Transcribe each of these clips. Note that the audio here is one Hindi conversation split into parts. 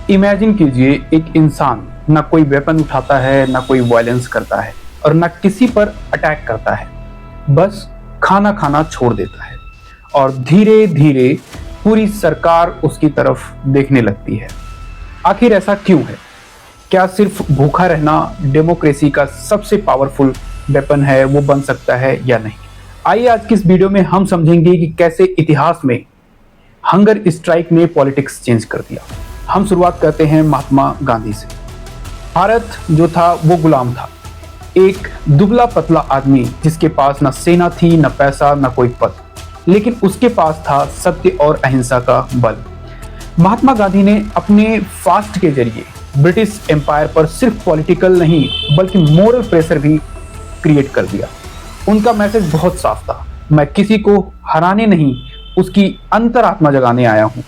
इमेजिन कीजिए, एक इंसान ना कोई वेपन उठाता है, ना कोई वायलेंस करता है और ना किसी पर अटैक करता है, बस खाना खाना छोड़ देता है और धीरे धीरे पूरी सरकार उसकी तरफ देखने लगती है। आखिर ऐसा क्यों है? क्या सिर्फ भूखा रहना डेमोक्रेसी का सबसे पावरफुल वेपन है, वो बन सकता है या नहीं? आइए आज की इस वीडियो में हम समझेंगे कि कैसे इतिहास में हंगर स्ट्राइक ने पॉलिटिक्स चेंज कर दिया। हम शुरुआत करते हैं महात्मा गांधी से। भारत जो था वो गुलाम था, एक दुबला पतला आदमी जिसके पास न सेना थी, न पैसा, न कोई पद, लेकिन उसके पास था सत्य और अहिंसा का बल। महात्मा गांधी ने अपने फास्ट के जरिए ब्रिटिश एम्पायर पर सिर्फ पॉलिटिकल नहीं बल्कि मोरल प्रेशर भी क्रिएट कर दिया। उनका मैसेज बहुत साफ था, मैं किसी को हराने नहीं, उसकी अंतरात्मा जगाने आया हूँ।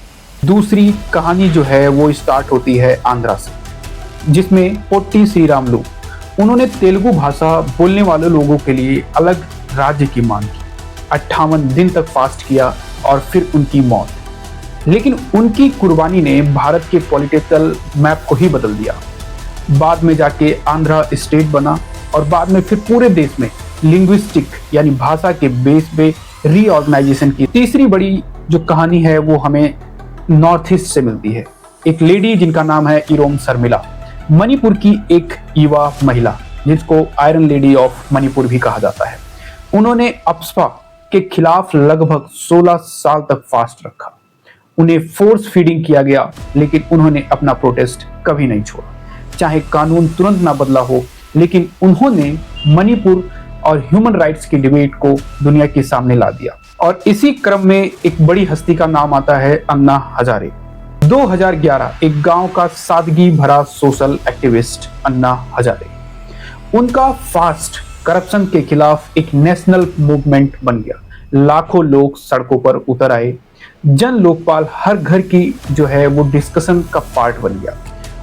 दूसरी कहानी जो है वो स्टार्ट होती है आंध्रा से, जिसमें पोट्टी श्रीरामुलु, उन्होंने तेलुगु भाषा बोलने वाले लोगों के लिए अलग राज्य की मांग की। 58 दिन तक फास्ट किया और फिर उनकी मौत। लेकिन उनकी कुर्बानी ने भारत के पॉलिटिकल मैप को ही बदल दिया। बाद में जाके आंध्रा स्टेट बना और बाद में फिर पूरे देश में लिंग्विस्टिक यानी भाषा के बेस पे रीऑर्गेनाइजेशन की। तीसरी बड़ी जो कहानी है वो हमें नॉर्थ ईस्ट से मिलती है। एक लेडी जिनका नाम है इरोम शर्मिला, मणिपुर की एक युवा महिला जिसको आयरन लेडी ऑफ मणिपुर भी कहा जाता है। उन्होंने अप्सपा के खिलाफ लगभग 16 साल तक फास्ट रखा। उन्हें फोर्स फीडिंग किया गया, लेकिन उन्होंने अपना प्रोटेस्ट कभी नहीं छोड़ा। चाहे कानून तुरंत ना बदला हो, लेकिन उन्होंने मणिपुर और ह्यूमन राइट्स की डिबेट को दुनिया के सामने ला दिया। और इसी क्रम में एक बड़ी हस्ती का नाम आता है अन्ना हजारे। 2011 एक गांव का सादगी भरा सोशल एक्टिविस्ट अन्ना हजारे, उनका फास्ट करप्शन के खिलाफ एक नेशनल मूवमेंट बन गया। लाखों लोग सड़कों पर उतर आए। जन लोकपाल हर घर की जो है वो डिस्कशन का पार्ट बन गया।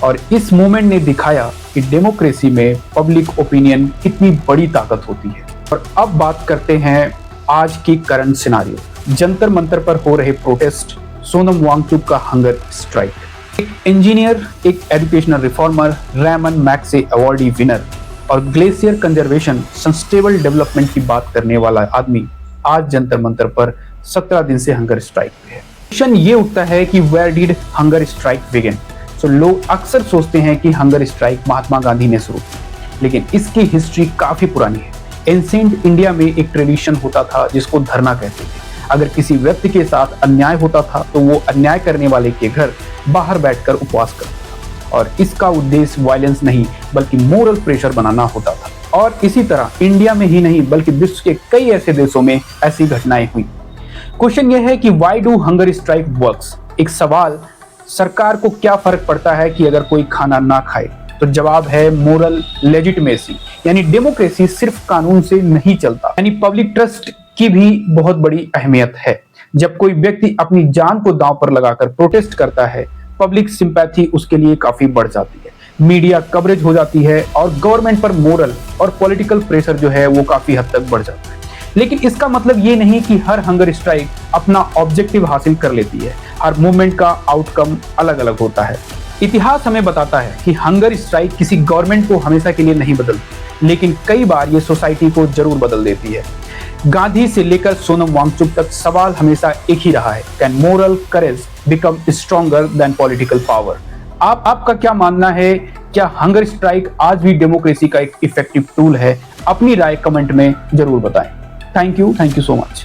और इस मूवमेंट ने दिखाया कि डेमोक्रेसी में पब्लिक ओपिनियन कितनी बड़ी ताकत होती है। और अब बात करते हैं आज की करंट सिनारियो। जंतर मंतर पर हो रहे प्रोटेस्ट, सोनम वांगचुक का हंगर स्ट्राइक, एक इंजीनियर, एक educational reformer, Ramon Magsaysay awardee winner और ग्लेशियर कंजर्वेशन सस्टेनेबल डेवलपमेंट की बात करने वाला आदमी आज जंतर मंतर पर 17 दिन से हंगर स्ट्राइक पे है। क्वेश्चन ये उठता है कि where did hunger strike begin? So लोग अक्सर सोचते हैं कि हंगर स्ट्राइक महात्मा गांधी ने शुरू की, लेकिन इसकी हिस्ट्री काफी पुरानी है। एंशिएंट इंडिया में एक ट्रेडिशन होता था जिसको धरना कहते थे। अगर किसी व्यक्ति के साथ अन्याय होता था तो वो अन्याय करने वाले के घर बाहर बैठकर उपवास करता था, और इसका उद्देश्य वायलेंस नहीं बल्कि मोरल प्रेशर बनाना होता था। और इसी तरह इंडिया में ही नहीं बल्कि विश्व के कई ऐसे देशों में ऐसी घटनाएं हुई। क्वेश्चन यह है कि why do hunger strike works? एक सवाल, सरकार को क्या फर्क पड़ता है कि अगर कोई खाना ना खाए? तो जवाब है मोरल लेजिटिमेसी, यानी डेमोक्रेसी सिर्फ कानून से नहीं चलता, यानी पब्लिक ट्रस्ट की भी बहुत बड़ी अहमियत है। जब कोई व्यक्ति अपनी जान को दांव पर लगाकर प्रोटेस्ट करता है, पब्लिक सिंपैथी उसके लिए काफी बढ़ जाती है, मीडिया कवरेज हो जाती है और गवर्नमेंट पर मोरल और पॉलिटिकल प्रेशर जो है वो काफी हद तक बढ़ जाता है। लेकिन इसका मतलब ये नहीं कि हर हंगर स्ट्राइक अपना ऑब्जेक्टिव हासिल कर लेती है। हर मूवमेंट का आउटकम अलग अलग होता है। इतिहास हमें बताता है कि हंगर स्ट्राइक किसी गवर्नमेंट को हमेशा के लिए नहीं बदलती, लेकिन कई बार ये सोसाइटी को जरूर बदल देती है। गांधी से लेकर सोनम वांगचुक तक सवाल हमेशा एक ही रहा है, can moral courage become stronger than political power? आपका क्या मानना है? क्या हंगर स्ट्राइक आज भी डेमोक्रेसी का एक इफेक्टिव टूल है? अपनी राय कमेंट में जरूर बताएं। Thank you so much.